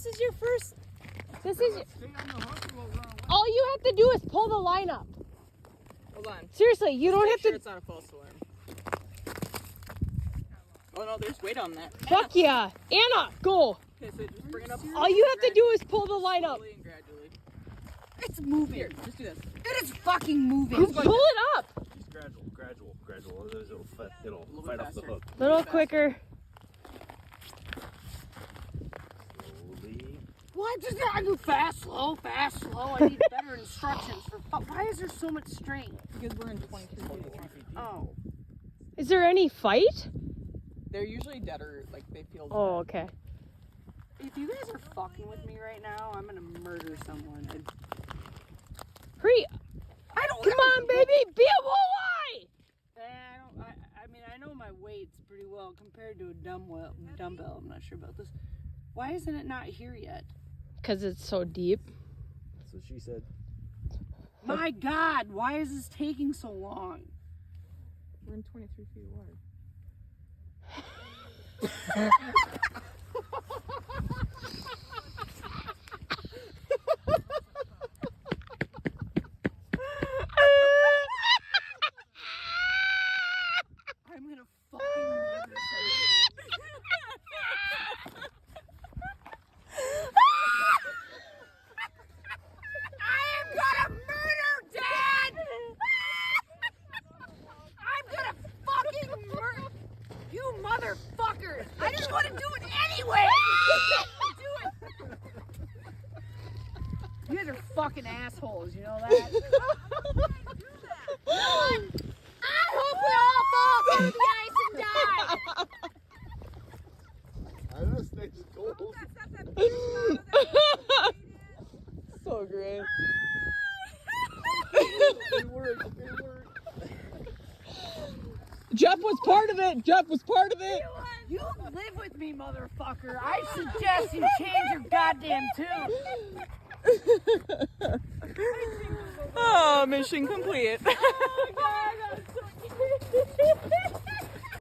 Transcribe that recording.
this is your first. This is. Stay on the hook and we'll run away. All you have to do is pull the line up. Hold on. Seriously, you don't have Make sure to. it's not a false alarm. Oh no, there's weight on that. Fuck yeah, Anna, go. Okay, so just bring it up. All you have to do is pull the line up. Slowly and gradually. It's moving. Here, just do this. It is fucking moving. You pull it up. Just gradual. Otherwise it'll little fight off the faster. hook. A little quicker. Slowly. What? Just I do fast, slow. I need better instructions. Why is there so much strain? Because we're in 22 feet. Oh. Is there any fight? They're usually deader, like they feel. Oh, okay. If you guys are fucking with me right now, I'm gonna murder someone. Hurry. I don't Come on, baby. Be a walleye. I mean, I know my weights pretty well compared to a dumbbell. I'm not sure about this. Why isn't it not here yet? Because it's so deep. That's what she said. My God, why is this taking so long? We're in 23 feet of water. I'm gonna fucking murder I am gonna murder Dad! I'm gonna fucking murder you motherfuckers! I didn't want to do it anyway! You guys are fucking assholes, you know that? I hope we all fall through the ice and die! I know snake's cold. So great. It worked. Jeff was part of it. You live with me, motherfucker. I suggest you change your goddamn tune. Oh, mission complete. Oh, God.